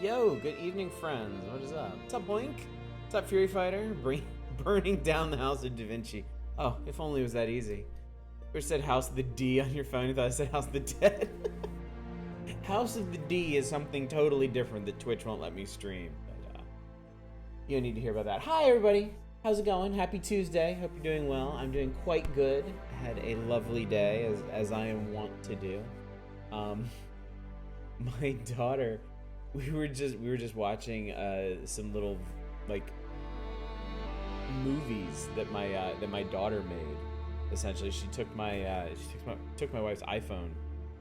Yo, good evening, friends. What is up? What's up, Boink? What's up, Fury Fighter? Burning down the House of Da Vinci. Oh, if only it was that easy. You said House of the D on your phone. You thought I said House of the Dead. House of the D is something totally different that Twitch won't let me stream. But you don't need to hear about that. Hi, everybody. How's it going? Happy Tuesday. Hope you're doing well. I'm doing quite good. I had a lovely day, as I am wont to do. My daughter, we were just watching some little like movies that my daughter made. Essentially, she took my wife's iPhone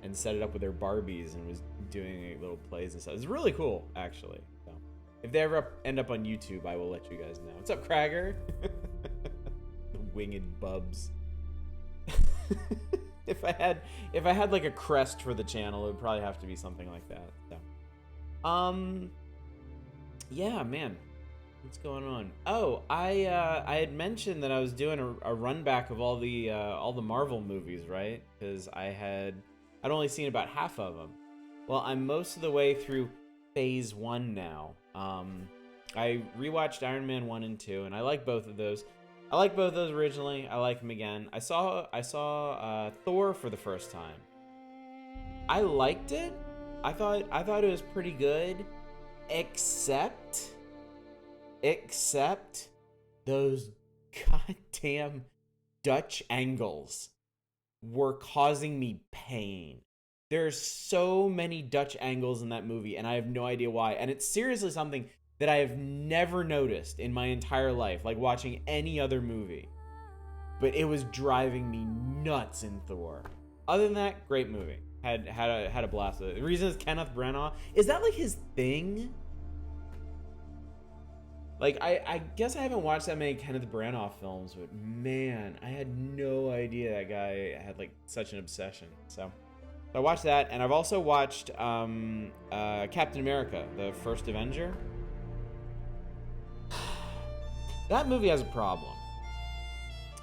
and set it up with her Barbies and was doing little plays and stuff. It's really cool, actually. So, if they ever end up on YouTube, I will let you guys know. What's up, Cragger? The winged bubs. If I had like a crest for the channel, it would probably have to be something like that. So. Yeah, man. What's going on? Oh, I had mentioned that I was doing a run back of all the Marvel movies, right? Because I'd only seen about half of them. Well, I'm most of the way through Phase 1 now. I rewatched Iron Man 1 and 2, and I like both of those. I like both of those originally. I like them again. I saw Thor for the first time. I liked it. I thought it was pretty good, except those goddamn Dutch angles were causing me pain. There's so many Dutch angles in that movie, and I have no idea why. And it's seriously something that I have never noticed in my entire life, like watching any other movie. But it was driving me nuts in Thor. Other than that, great movie. Had a blast with it. The reason is Kenneth Branagh. Is that like his thing? Like, I guess I haven't watched that many Kenneth Branagh films, but man, I had no idea that guy had like such an obsession. So I watched that, and I've also watched Captain America, the First Avenger. That movie has a problem.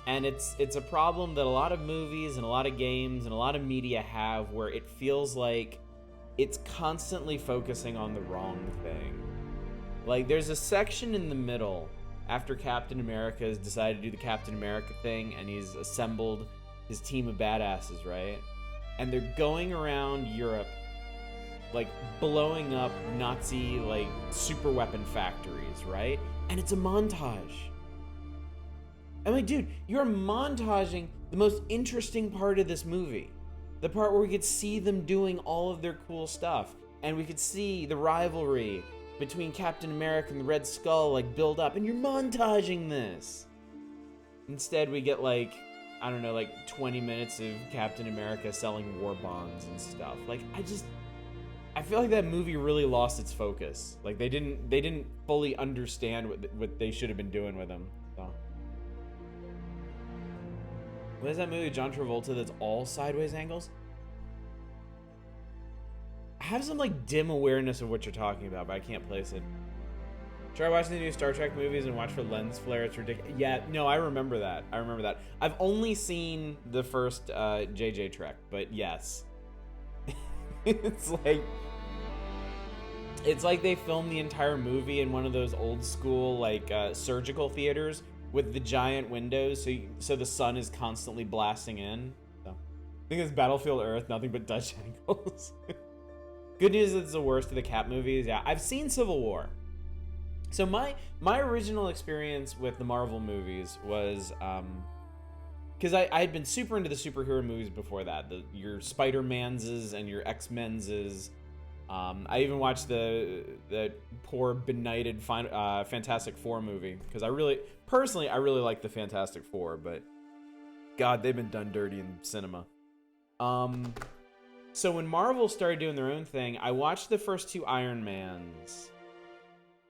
And it's a problem that a lot of movies and a lot of games and a lot of media have, where it feels like it's constantly focusing on the wrong thing. Like, there's a section in the middle after Captain America has decided to do the Captain America thing, and he's assembled his team of badasses, right? And they're going around Europe, like, blowing up Nazi, like, super weapon factories, right? And it's a montage. I'm like, dude, you're montaging the most interesting part of this movie. The part where we could see them doing all of their cool stuff. And we could see the rivalry between Captain America and the Red Skull, like, build up. And you're montaging this. Instead, we get, like, I don't know, like 20 minutes of Captain America selling war bonds and stuff. Like, I feel like that movie really lost its focus. Like, they didn't fully understand what they should have been doing with him. So. What is that movie, John Travolta, that's all sideways angles? I have some like dim awareness of what you're talking about, but I can't place it. Try watching the new Star Trek movies and watch for lens flare. It's ridiculous. Yeah, no, I remember that. I've only seen the first JJ Trek, but yes. It's like they filmed the entire movie in one of those old school like surgical theaters with the giant windows, so the sun is constantly blasting in. So, I think it's Battlefield Earth, nothing but Dutch angles. Good news is it's the worst of the Cap movies. Yeah, I've seen Civil War. So my original experience with the Marvel movies was because I had been super into the superhero movies before that. Your Spider-Man's and your X-Men's. I even watched the poor benighted Fantastic Four movie because I really like the Fantastic Four, but God, they've been done dirty in cinema. So when Marvel started doing their own thing, I watched the first two Iron Mans,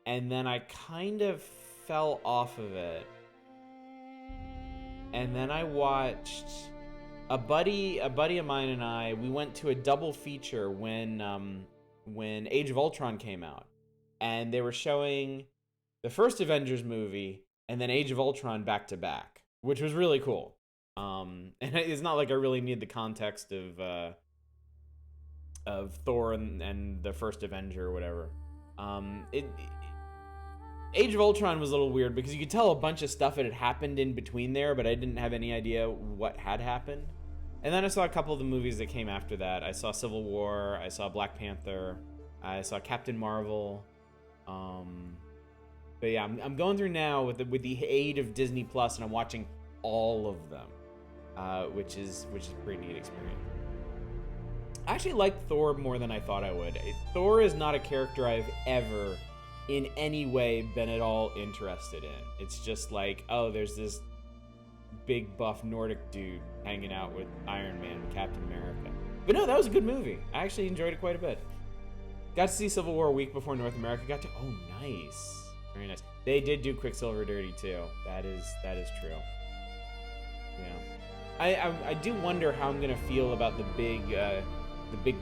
and then I kind of fell off of it. And then I watched a buddy of mine and I. We went to a double feature when Age of Ultron came out, and they were showing the first Avengers movie and then Age of Ultron back to back, which was really cool. And it's not like I really need the context of Thor and the first Avenger or whatever. Age of Ultron was a little weird because you could tell a bunch of stuff that had happened in between there, but I didn't have any idea what had happened. And then I saw a couple of the movies that came after that. I saw Civil War, I saw Black Panther, I saw Captain Marvel. But yeah, I'm going through now with the aid of Disney Plus, and I'm watching all of them, which is a pretty neat experience. I actually like Thor more than I thought I would. Thor is not a character I've ever, in any way, been at all interested in. It's just like, oh, there's this big buff Nordic dude hanging out with Iron Man and Captain America. But no, that was a good movie. I actually enjoyed it quite a bit. Got to see Civil War a week before North America got to. Oh, nice, very nice. They did do Quicksilver dirty too. That is true. Yeah, I do wonder how I'm gonna feel about the big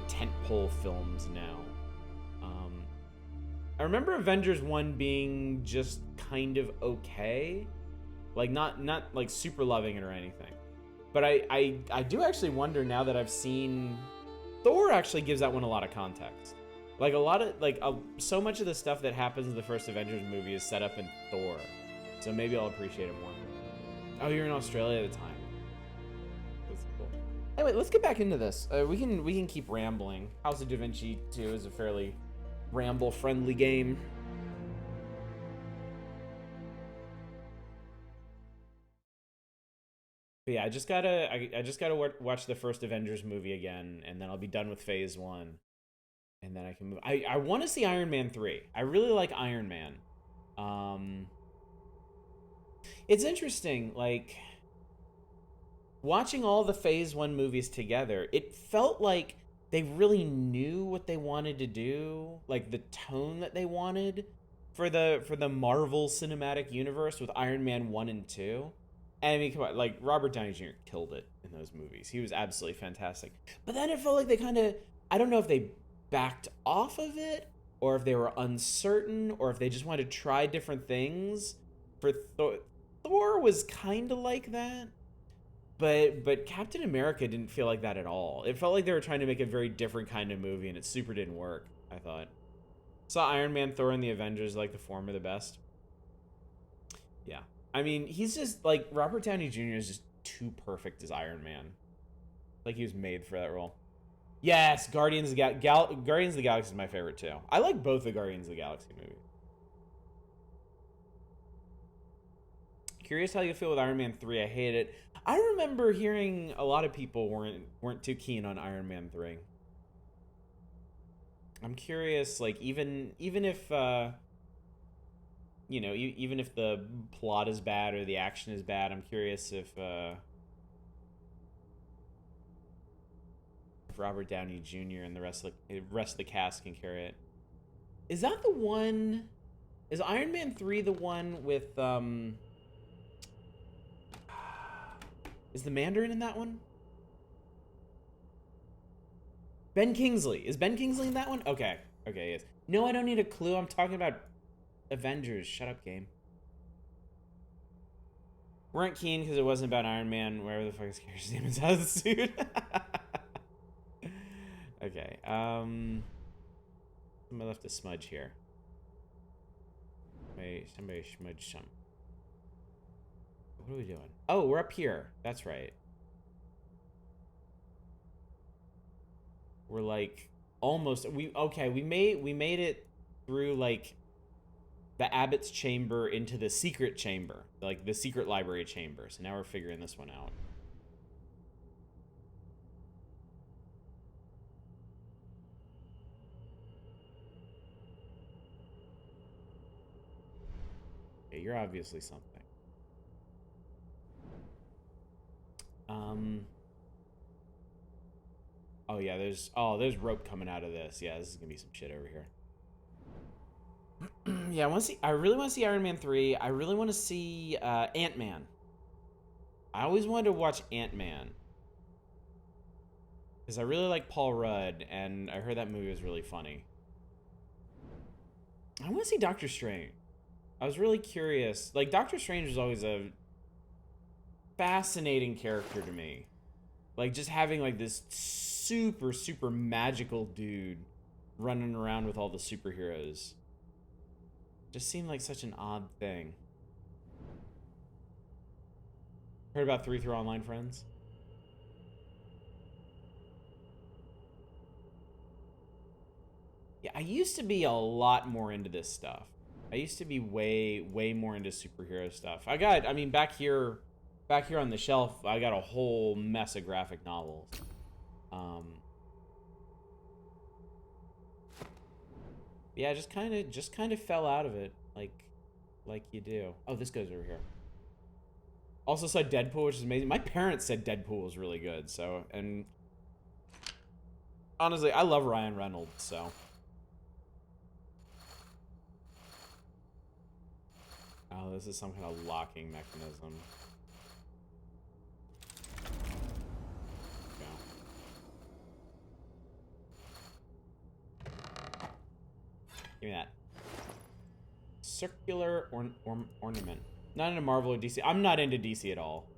tentpole films now. I remember Avengers 1 being just kind of okay. Like, not like super loving it or anything. But I do actually wonder now that I've seen... Thor actually gives that one a lot of context. Like, so much of the stuff that happens in the first Avengers movie is set up in Thor. So maybe I'll appreciate it more. Oh, you're in Australia at the time. That's cool. Anyway, let's get back into this. We can keep rambling. House of Da Vinci 2 is a fairly ramble-friendly game. But yeah, I just gotta watch the first Avengers movie again, and then I'll be done with Phase 1, and then I can move. I want to see Iron Man 3. I really like Iron Man. It's interesting, like watching all the Phase 1 movies together. It felt like they really knew what they wanted to do, like the tone that they wanted for the Marvel Cinematic Universe with Iron Man 1 and 2. And I mean, come on, like, Robert Downey Jr. killed it in those movies. He was absolutely fantastic. But then it felt like they kind of, I don't know if they backed off of it, or if they were uncertain, or if they just wanted to try different things. For Thor was kind of like that. But Captain America didn't feel like that at all. It felt like they were trying to make a very different kind of movie, and it super didn't work, I thought. Saw Iron Man, Thor, and the Avengers like the former the best. Yeah. I mean, he's just, like, Robert Downey Jr. is just too perfect as Iron Man. Like, he was made for that role. Yes, Guardians of the Galaxy is my favorite, too. I like both the Guardians of the Galaxy movies. Curious how you feel with Iron Man 3. I hate it. I remember hearing a lot of people weren't too keen on Iron Man 3. I'm curious, like, even if... you know, even if the plot is bad or the action is bad, I'm curious if Robert Downey Jr. and the rest of the cast can carry it. Is that the one? Is Iron Man 3 the one with Is the Mandarin in that one? Ben Kingsley. Is Ben Kingsley in that one? Okay. Okay, yes. No, I don't need a clue. I'm talking about Avengers. Shut up, game. Weren't keen because it wasn't about Iron Man. Wherever the fuck his character's name is out of the suit. Okay. Somebody left a smudge here. Wait, somebody smudged some. What are we doing? Oh, we're up here. That's right. We're like almost. We made it through like the Abbot's chamber into the secret chamber, like the secret library chamber. So now we're figuring this one out. Okay, you're obviously something. Oh yeah, there's rope coming out of this. Yeah, this is gonna be some shit over here. Yeah, I really want to see Iron Man 3. I really want to see Ant-Man. I always wanted to watch Ant-Man. Because I really like Paul Rudd, and I heard that movie was really funny. I want to see Doctor Strange. I was really curious. Like, Doctor Strange was always a fascinating character to me. Like, just having, like, this super, super magical dude running around with all the superheroes. Just seemed like such an odd thing. Heard about 3 through online friends? Yeah, I used to be a lot more into this stuff. I used to be way more into superhero stuff. I mean, back here on the shelf, I got a whole mess of graphic novels. Yeah, just kind of fell out of it, like you do. Oh, this goes over here. Also saw Deadpool, which is amazing. My parents said Deadpool was really good, so, and honestly, I love Ryan Reynolds, so. Oh, this is some kind of locking mechanism. Go. Give me that. Circular ornament. Not into Marvel or DC. I'm not into DC at all.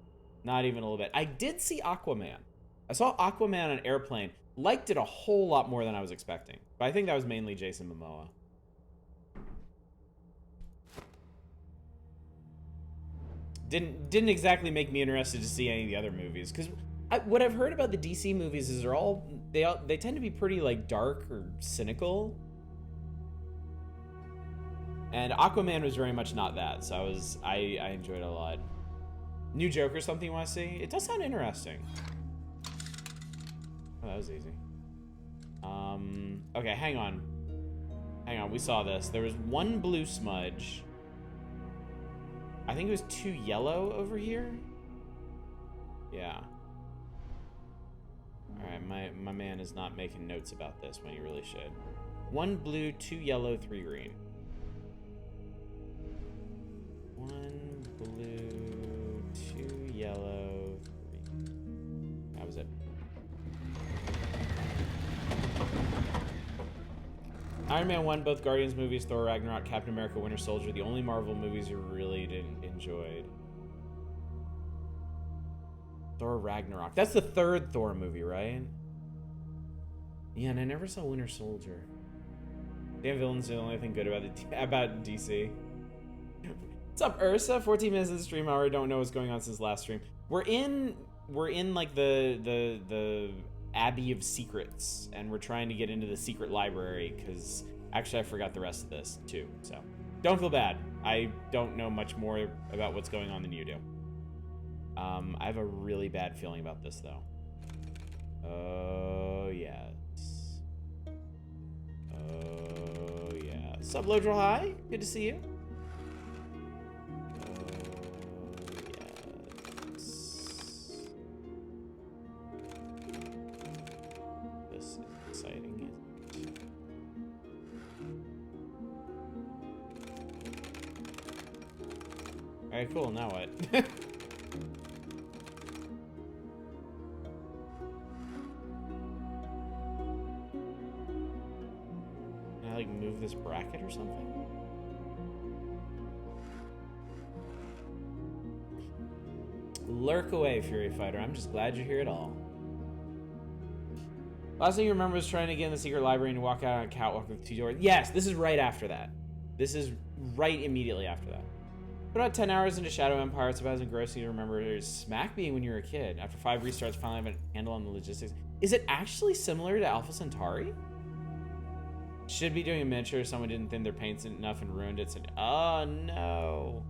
Not even a little bit. I did see Aquaman. I saw Aquaman on an airplane. Liked it a whole lot more than I was expecting. But I think that was mainly Jason Momoa. Didn't exactly make me interested to see any of the other movies, because what I've heard about the DC movies is they tend to be pretty like dark or cynical, and Aquaman was very much not that. So I enjoyed it a lot. New Joker, something you want to see? It does sound interesting. Oh, that was easy. Okay, hang on. We saw this. There was 1 blue smudge. I think it was 2 yellow over here. Yeah. Alright, my man is not making notes about this when he really should. 1 blue, 2 yellow, 3 green. 1 blue, 2 yellow, 3. That was it. Iron Man 1, both Guardians movies, Thor Ragnarok, Captain America, Winter Soldier, the only Marvel movies you really didn't enjoy. Thor Ragnarok. That's the 3rd Thor movie, right? Yeah, and I never saw Winter Soldier. Damn villains are the only thing good about DC. What's up, Ursa? 14 minutes of the stream. I already don't know what's going on since last stream. We're in like the Abbey of Secrets, and we're trying to get into the secret library, because actually I forgot the rest of this too, so don't feel bad. I don't know much more about what's going on than you do. I have a really bad feeling about this though. Oh yes. Oh yeah. Sup, Lodral High? Good to see you. Alright, cool, now what? Can I, like, move this bracket or something? Lurk away, Fury Fighter. I'm just glad you're here at all. Last thing you remember was trying to get in the secret library and walk out on a catwalk with 2 doors. Yes, this is right after that. This is right immediately after that. Put about 10 hours into Shadow Empire. It's about as engrossing to remember as Smack being when you were a kid. After 5 restarts, finally have a handle on the logistics. Is it actually similar to Alpha Centauri? Should be doing a miniature. Someone didn't thin their paints enough and ruined it. So, oh no.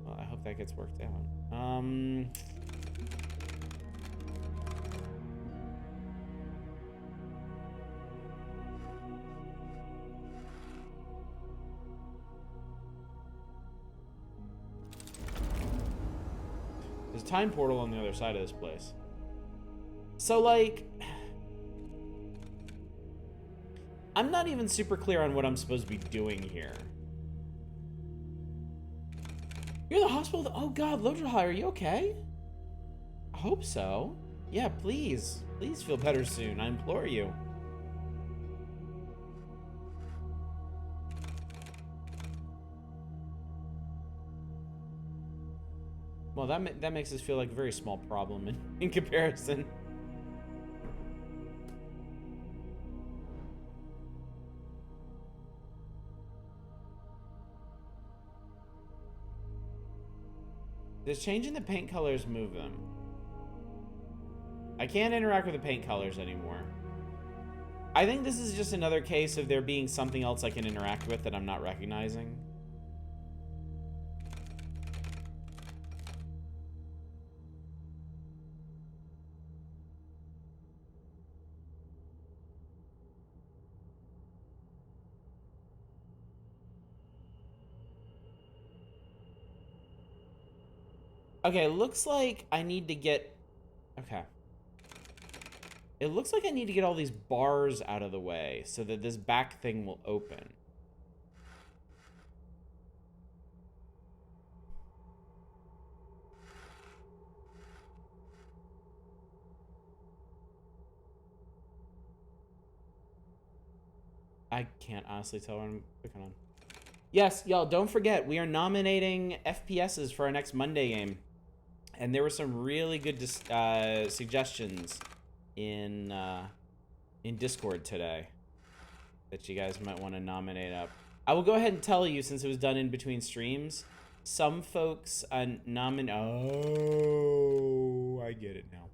Well, I hope that gets worked out. There's a time portal on the other side of this place. So, like, I'm not even super clear on what I'm supposed to be doing here. You're in the hospital? Oh god, Lodral, are you okay? I hope so. Yeah, please. Please feel better soon. I implore you. Well, that makes us feel like a very small problem in comparison. Does changing the paint colors move them? I can't interact with the paint colors anymore. I think this is just another case of there being something else I can interact with that I'm not recognizing. Okay, looks like I need to get... Okay. It looks like I need to get all these bars out of the way so that this back thing will open. I can't honestly tell what I'm clicking on. Yes, y'all, don't forget, we are nominating FPSs for our next Monday game. And there were some really good suggestions in Discord today that you guys might want to nominate up. I will go ahead and tell you, since it was done in between streams, some folks nominate... Oh, I get it now.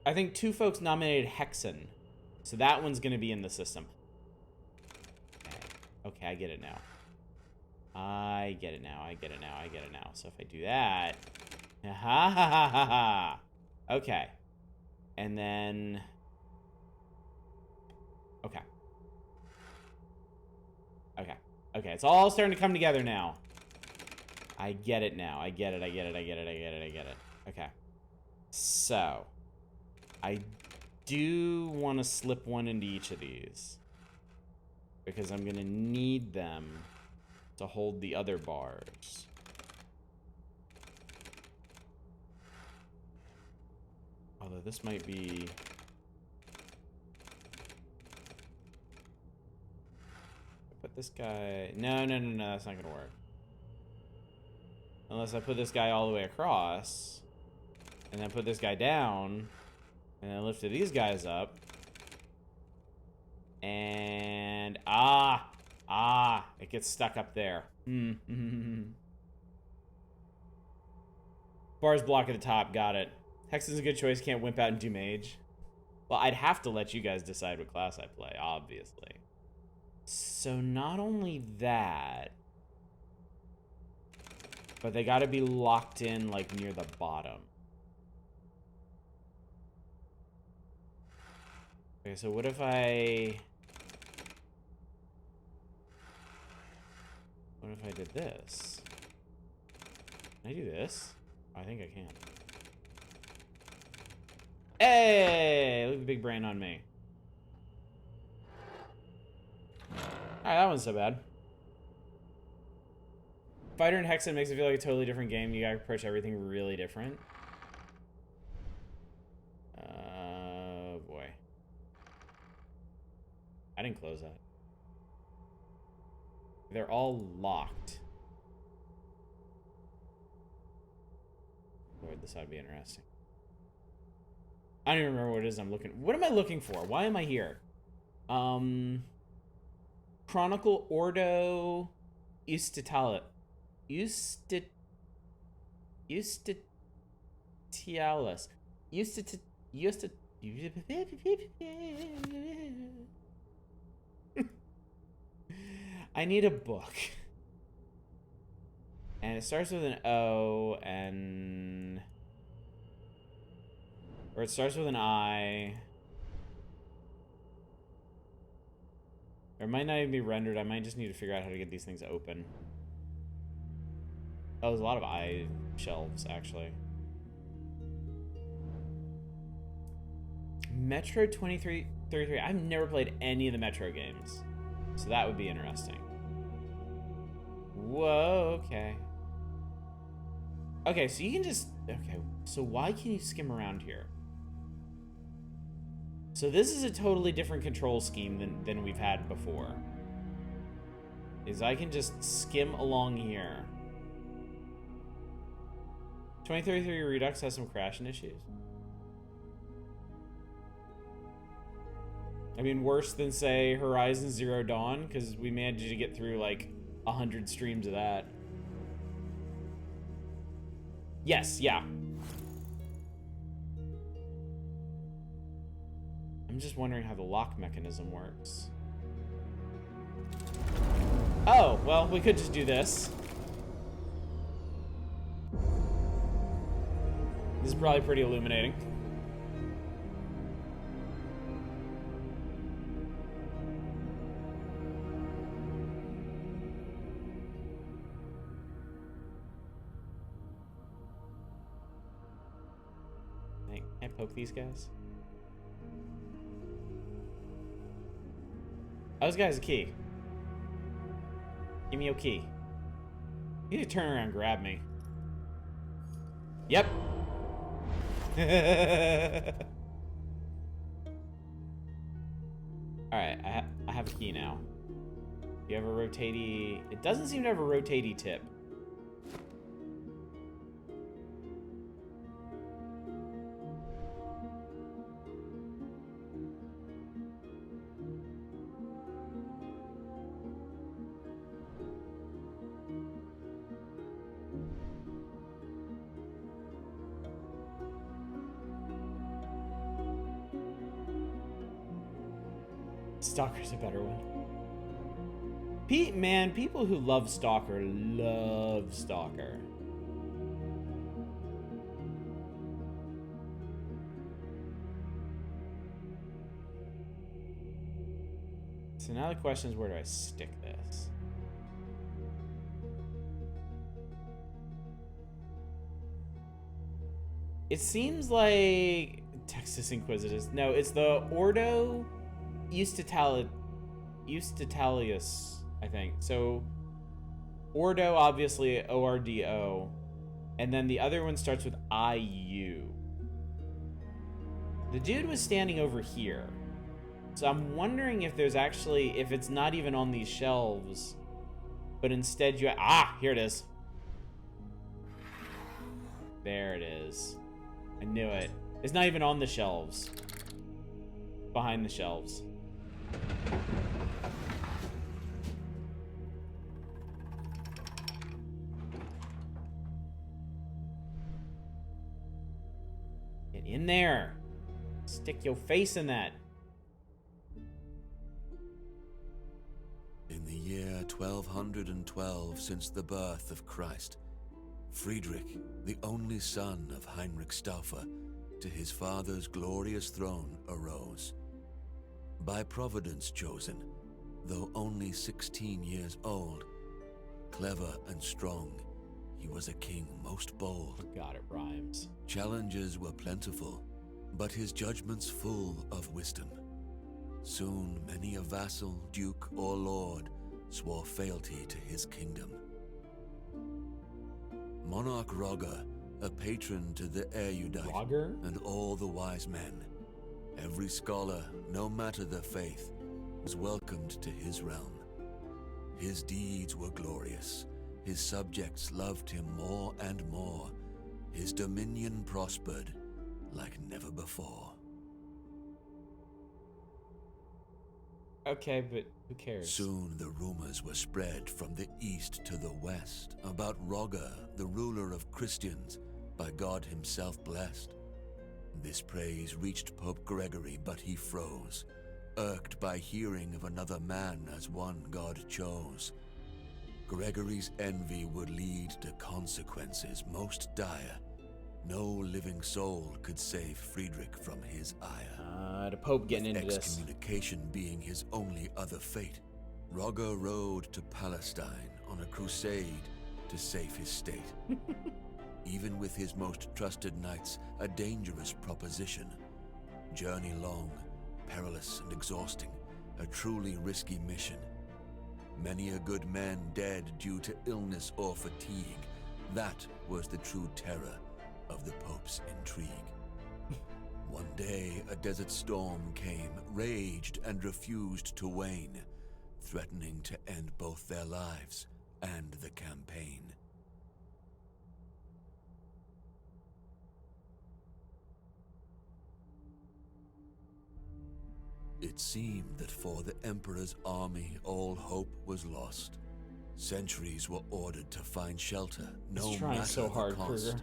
I think 2 folks nominated Hexen. So that one's going to be in the system. Okay, I get it now. I get it now. So if I do that... Ha ha ha ha ha! Okay. And then... Okay. Okay, it's all starting to come together now. I get it now. I get it. Okay. So... I do want to slip one into each of these. Because I'm going to need them to hold the other bars. Although this might be... Put this guy... No, that's not going to work. Unless I put this guy all the way across. And then put this guy down. And then lifted these guys up. And... it gets stuck up there. Bars block at the top, got it. Hex is a good choice, can't wimp out and do mage. Well, I'd have to let you guys decide what class I play, obviously. So not only that, but they gotta be locked in, like, near the bottom. Okay, so what if I... What if I did this? Can I do this? I think I can. Hey! Look at the big brain on me. Alright, that one's so bad. Fighter and Hexen makes it feel like a totally different game. You gotta approach everything really different. Boy. I didn't close that. They're all locked. Lord, this ought to be interesting. I don't even remember what it is I'm looking... What am I looking for? Why am I here? Chronicle Ordo Ustitalis. I need a book. And it starts with an O and... Or it starts with an I. Or it might not even be rendered. I might just need to figure out how to get these things open. Oh, there's a lot of I shelves, actually. Metro 2333. I've never played any of the Metro games. So that would be interesting. Whoa, okay. Okay, so you can just... Okay, so why can you skim around here? So this is a totally different control scheme than we've had before. Is I can just skim along here. 2033 Redux has some crashing issues. I mean, worse than, say, Horizon Zero Dawn, because we managed to get through, like, 100 streams of that. Yes, yeah. I'm just wondering how the lock mechanism works. Oh, well, we could just do this. This is probably pretty illuminating. Can I poke these guys? Oh, this guy's a key. Give me your key. You need to turn around and grab me. Yep. Alright, I have a key now. You have a rotatey... It doesn't seem to have a rotatey tip. Stalker's a better one. Man, people who love Stalker love Stalker. So now the question is, where do I stick this? It seems like Texas Inquisitors. No, it's the Ordo Eustatius, I think. So Ordo, obviously ORDO, and then the other one starts with IU. The dude was standing over here, so I'm wondering if there's actually, if it's not even on these shelves, but instead you here it is. There it is. I knew it. It's not even on the shelves. Behind the shelves. Get in there. Stick your face in that. In the year 1212 since the birth of Christ, Friedrich, the only son of Heinrich Stauffer, to his father's glorious throne arose. By Providence chosen, though only 16 years old, clever and strong, he was a king most bold. God, it rhymes. Challenges were plentiful, but his judgments full of wisdom. Soon many a vassal, duke, or lord swore fealty to his kingdom. Monarch Roger, a patron to the erudite Roger? and all the wise men, every scholar, no matter their faith, was welcomed to his realm. His deeds were glorious, his subjects loved him more and more, his dominion prospered like never before. Okay, but who cares? Soon the rumors were spread from the east to the west about Roger, the ruler of Christians, by God himself blessed. This praise reached Pope Gregory, but he froze, irked by hearing of another man as one God chose. Gregory's envy would lead to consequences most dire. No living soul could save Friedrich from his ire. The Pope getting into this. Excommunication being his only other fate, Roger rode to Palestine on a crusade to save his state. Even with his most trusted knights, a dangerous proposition. Journey long, perilous and exhausting, a truly risky mission. Many a good man dead due to illness or fatigue. That was the true terror of the Pope's intrigue. One day, a desert storm came, raged and refused to wane, threatening to end both their lives and the campaign. It seemed that for the Emperor's army all hope was lost. Sentries were ordered to find shelter, no He's trying matter so hard, the cost. Kruger.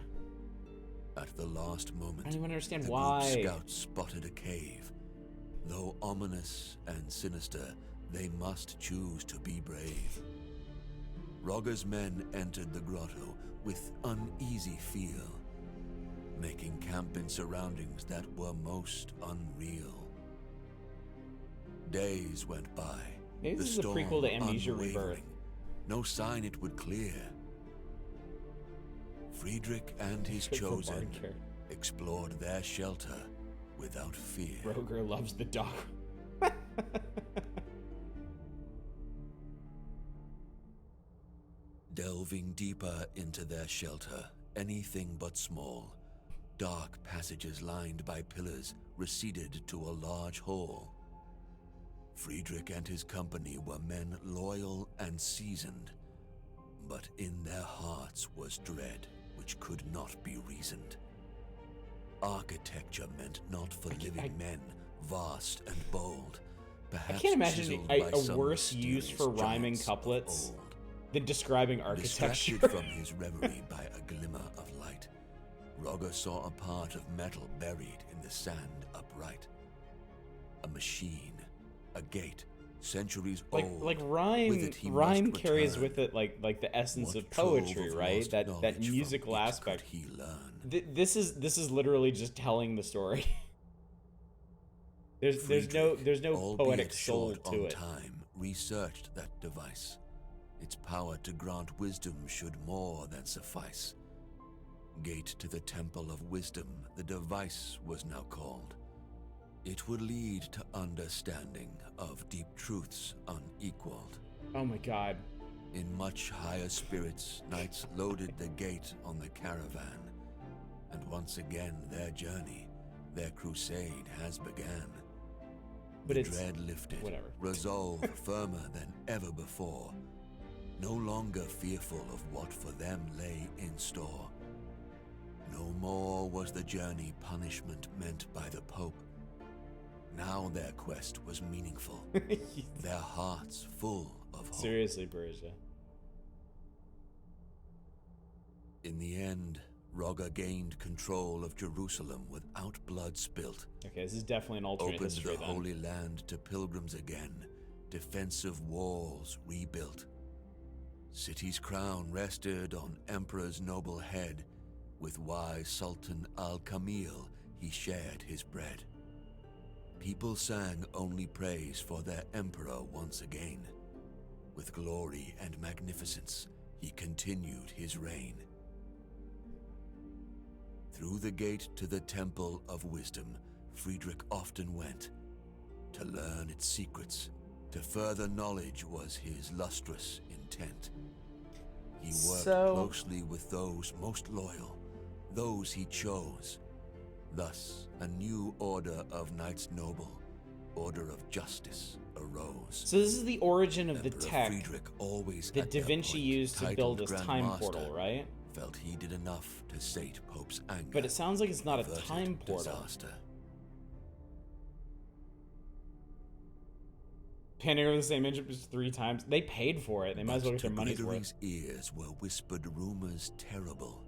At the last moment, I don't even understand the why. group's scouts spotted a cave. Though ominous and sinister, they must choose to be brave. Rogger's men entered the grotto with uneasy feel, making camp in surroundings that were most unreal. Days went by. Maybe The this is a storm prequel to Amnesia unwavering. Rebirth. No sign it would clear. Friedrich and his Good for chosen Bard explored their shelter without fear. Roger loves the dog. Delving deeper into their shelter, anything but small, dark passages lined by pillars receded to a large hall. Friedrich and his company were men loyal and seasoned, but in their hearts was dread which could not be reasoned. Architecture meant not for living men, vast and bold, I perhaps can't imagine chiseled a by some worse use mysterious for rhyming giants of couplets old. than describing architecture. Distracted from his reverie by a glimmer of light, Rogger saw a part of metal buried in the sand upright. A machine, a gate, centuries old. Like With rhyme it he rhyme must carries return. with it like the essence What of poetry, trove of right? lost That knowledge from musical it aspect. could he learn? This is literally just telling the story. there's no albeit poetic soul short to on it. time, researched that device. Its power to grant wisdom should more than suffice. Gate to the Temple of Wisdom, the device was now called. It would lead to understanding of deep truths unequaled. Oh my god. In much higher spirits, knights loaded the gate on the caravan, and once again their journey, their crusade has began. But The it's dread lifted, whatever. resolve firmer than ever before, no longer fearful of what for them lay in store. No more was the journey punishment meant by the Pope. Now their quest was meaningful, their hearts full of hope. Seriously, Berja. In the end, Rogger gained control of Jerusalem without blood spilt, Okay, this is definitely an alternate opened history the then. Holy Land to pilgrims again, defensive walls rebuilt. City's crown rested on Emperor's noble head, with wise Sultan al-Kamil he shared his bread. People sang only praise for their emperor once again. With glory and magnificence, he continued his reign. Through the gate to the Temple of Wisdom, Friedrich often went. To learn its secrets, to further knowledge was his lustrous intent. He worked closely with those most loyal, those he chose. Thus, a new order of Knights Noble, order of justice, arose. So this is the origin of the Emperor tech Friedrich, always that at Da their Vinci point, used to build titled his Grand time Master, portal, right? felt he did enough to sate Pope's anger. But it sounds like it's not a averted time portal. disaster. Panning over the same engine just 3 times. They paid for it. They might as well get their money's worth. Gregory's ears were whispered rumors terrible,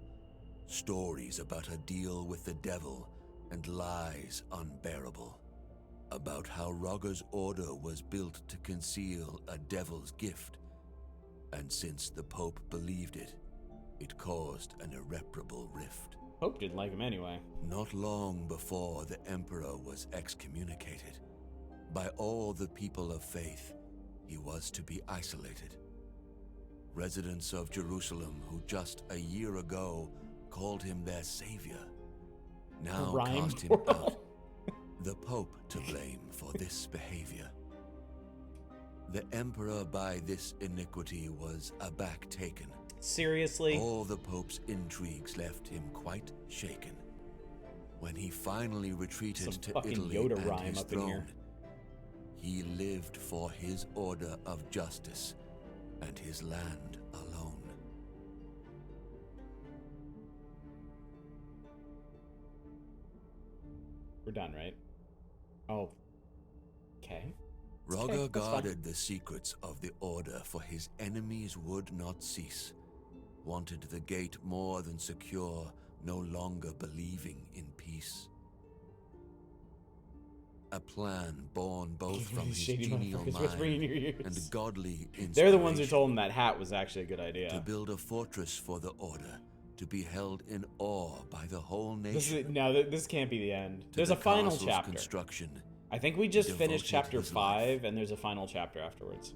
stories about a deal with the devil and lies unbearable, about how Rogger's order was built to conceal a devil's gift, and since the Pope believed it, it caused an irreparable rift. Pope didn't like him anyway. Not long before the Emperor was excommunicated, by all the people of faith, he was to be isolated. Residents of Jerusalem who just a year ago called him their savior, now Rhyme cast him portal. out. The Pope to blame for this behavior. The Emperor by this iniquity was aback taken. Seriously? All the Pope's intrigues left him quite shaken. When he finally retreated Some to fucking Italy Yoda and rhyme his up in throne, here. he lived for his order of justice and his land alone. We're done, right? Oh. Okay. Rogger that's fine. guarded the secrets of the Order, for his enemies would not cease. Wanted the gate more than secure, no longer believing in peace. A plan born both from his Shady genial motherfuckers whispering in mind your ears. and godly inspiration. They're the ones who told him that hat was actually a good idea. To build a fortress for the Order, to be held in awe by the whole nation. This can't be the end. There's a final chapter. Construction, I think we just finished devoted chapter his 5, and there's a final chapter afterwards.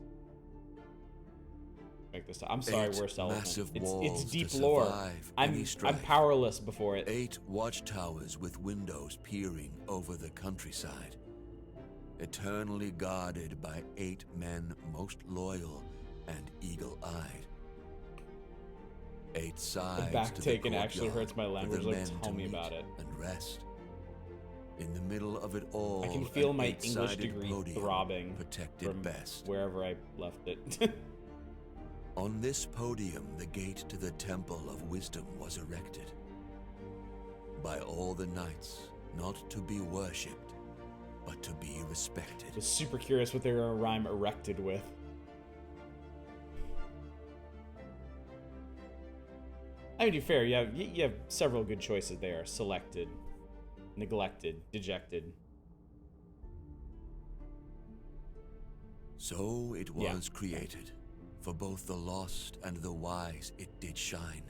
Make this. I'm sorry, worst elephant. It's deep lore. I'm powerless before it. 8 watchtowers with windows peering over the countryside, eternally guarded by 8 men most loyal and eagle-eyed. 8 sides. The back to taken the actually courtyard hurts my language. for the Like, men tell to me meet about it. and rest. In the middle of it all, I can feel an my English 8-sided degree podium throbbing protected from best. wherever I left it. On this podium, the gate to the Temple of Wisdom was erected. By all the knights, not to be worshipped, but to be respected. I was super curious what they were gonna rhyme erected with. I mean, to be fair, you have several good choices there. Selected, neglected, dejected. So it was created. For both the lost and the wise it did shine.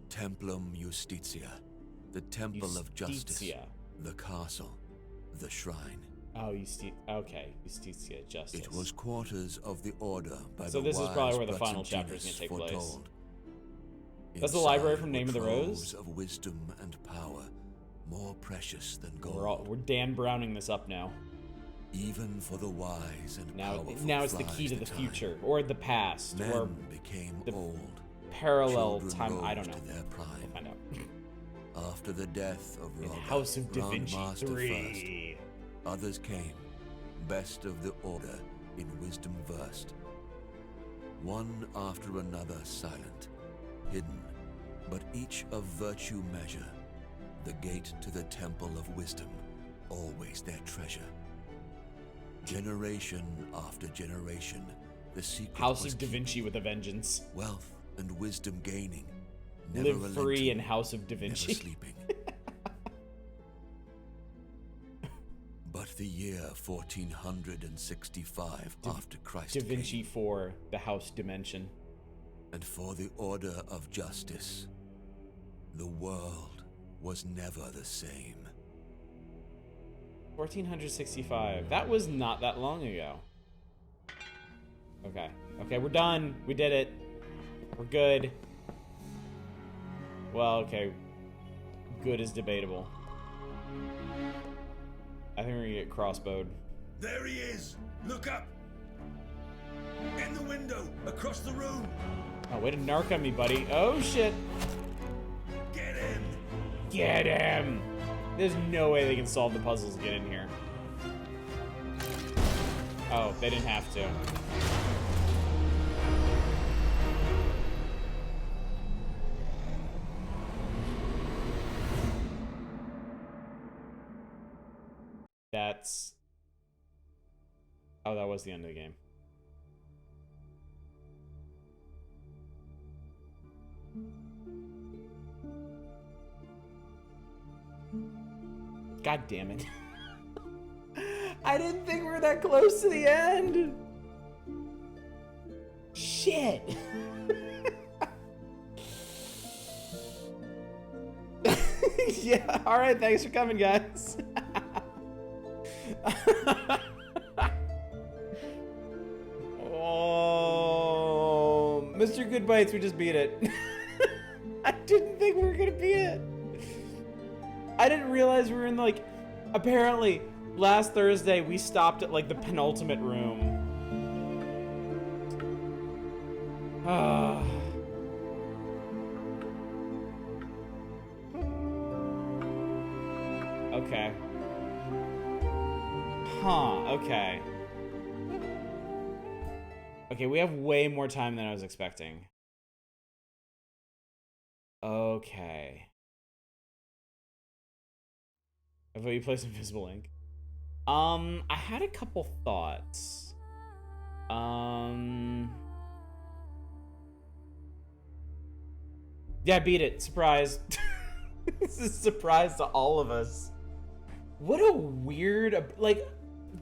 Templum Justitia, the temple of justice, the castle, the shrine. Oh, okay, Justitia, justice. It was quarters of the Order by so the this is probably where the wise final chapter is going to take place. foretold. That's the library Inside from were Name of the Rose? troves of wisdom and power, more precious than gold. We're Dan Browning this up now. Even for the wise and powerful. Now it's the key to the future, or the past, Men or became the old. Parallel Children time. I rose don't know. to their prime. We'll find out. After the death of In Rogger, House of Da Vinci Grandmaster 3. first, others came, best of the Order, in wisdom versed. One after another silent, hidden, but each of virtue measure. The gate to the Temple of Wisdom, always their treasure. Generation after generation, the secret House was of Da Vinci with a vengeance. wealth and wisdom gaining, never Live free relenting, in House of Da Vinci. never sleeping. But the year 1465 after Christ Da Vinci came, for the House Dimension. and for the Order of Justice, the world was never the same. 1465. That was not that long ago. Okay. Okay, we're done. We did it. We're good. Well, okay. Good is debatable. I think we're gonna get crossbowed. There he is! Look up! In the window! Across the room! Oh, way to narc on me, buddy. Oh, shit. Get him! Get him! There's no way they can solve the puzzles to get in here. Oh, they didn't have to. That's... Oh, that was the end of the game. God damn it. I didn't think we were that close to the end. Shit. Yeah, alright, thanks for coming, guys. Oh, Mr. Good Bites, we just beat it. I didn't think we were gonna beat it. I didn't realize we were in, like, apparently last Thursday we stopped at, like, the penultimate room. Ah. Okay. Huh, okay. Okay, we have way more time than I was expecting. Okay. I thought you placed Invisible Ink. I had a couple thoughts. Yeah, beat it. Surprise. This is a surprise to all of us. What a weird, like,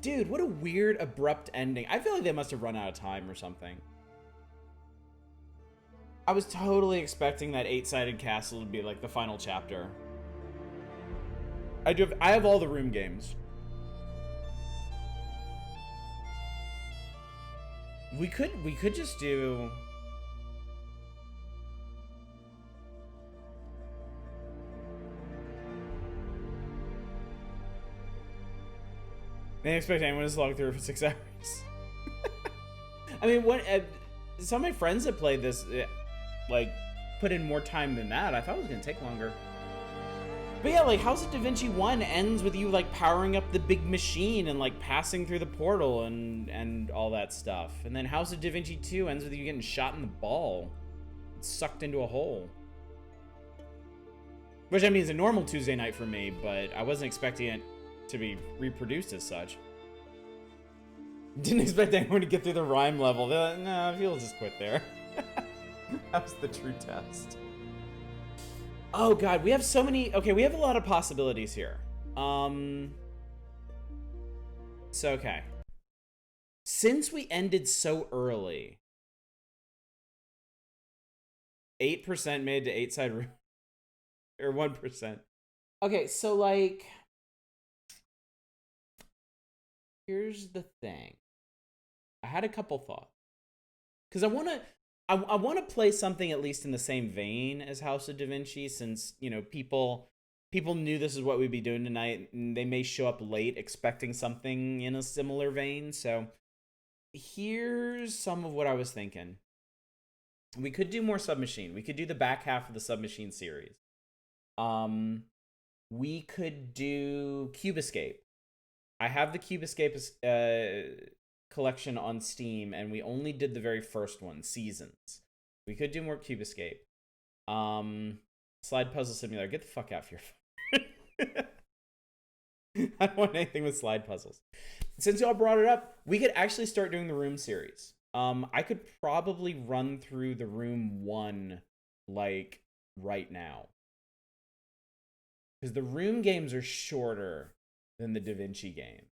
dude, what a weird abrupt ending. I feel like they must have run out of time or something. I was totally expecting that 8-sided castle to be like the final chapter. I have all the room games. We could just do. I didn't expect anyone to slog through it for 6 hours. I mean, some of my friends that played this, like, put in more time than that. I thought it was gonna take longer. But yeah, like, House of Da Vinci 1 ends with you, like, powering up the big machine and, like, passing through the portal and all that stuff. And then House of Da Vinci 2 ends with you getting shot in the ball. Sucked into a hole. Which, I mean, is a normal Tuesday night for me, but I wasn't expecting it to be reproduced as such. Didn't expect anyone to get through the rhyme level. They're like, nah, he'll just quit there. That was the true test. Oh god, we have so many. Okay, we have a lot of possibilities here. So okay. Since we ended so early, 8% made to 8-side room, or 1%. Okay, so like, here's the thing. I had a couple thoughts because I want to play something at least in the same vein as House of Da Vinci, since, you know, people knew this is what we'd be doing tonight, and they may show up late expecting something in a similar vein. So here's some of what I was thinking. We could do more Submachine. We could do the back half of the Submachine series. We could do Cube Escape. I have the Cube Escape collection on Steam, and we only did the very first one, Seasons. We could do more Cube Escape. Slide Puzzle Simulator. Get the fuck out of here. I don't want anything with slide puzzles. Since y'all brought it up, we could actually start doing the Room series. I could probably run through the Room 1, like, right now. Because the Room games are shorter than the Da Vinci game.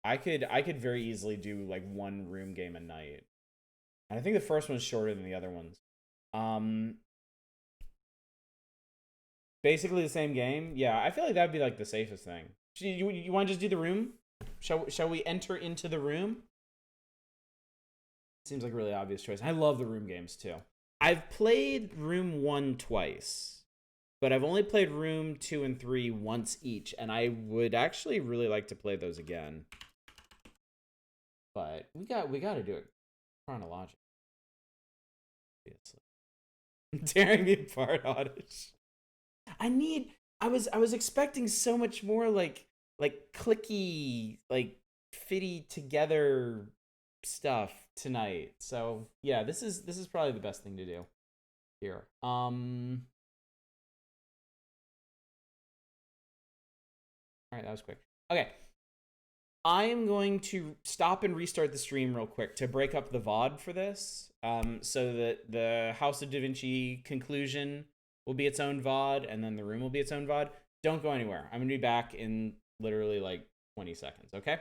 I could very easily do, like, one Room game a night. And I think the first one's shorter than the other ones. Basically the same game. Yeah, I feel like that'd be, like, the safest thing. You want to just do the Room? Shall we enter into the Room? Seems like a really obvious choice. I love the Room games, too. I've played Room 1 twice, but I've only played Room 2 and 3 once each, and I would actually really like to play those again. But we got to do it chronologically. Tearing me apart, Oddish. I was expecting so much more like clicky, like fitty together stuff tonight. So yeah, this is probably the best thing to do here. All right, that was quick. Okay. I am going to stop and restart the stream real quick to break up the VOD for this, so that the House of Da Vinci conclusion will be its own VOD, and then the Room will be its own VOD. Don't go anywhere. I'm going to be back in literally like 20 seconds, okay?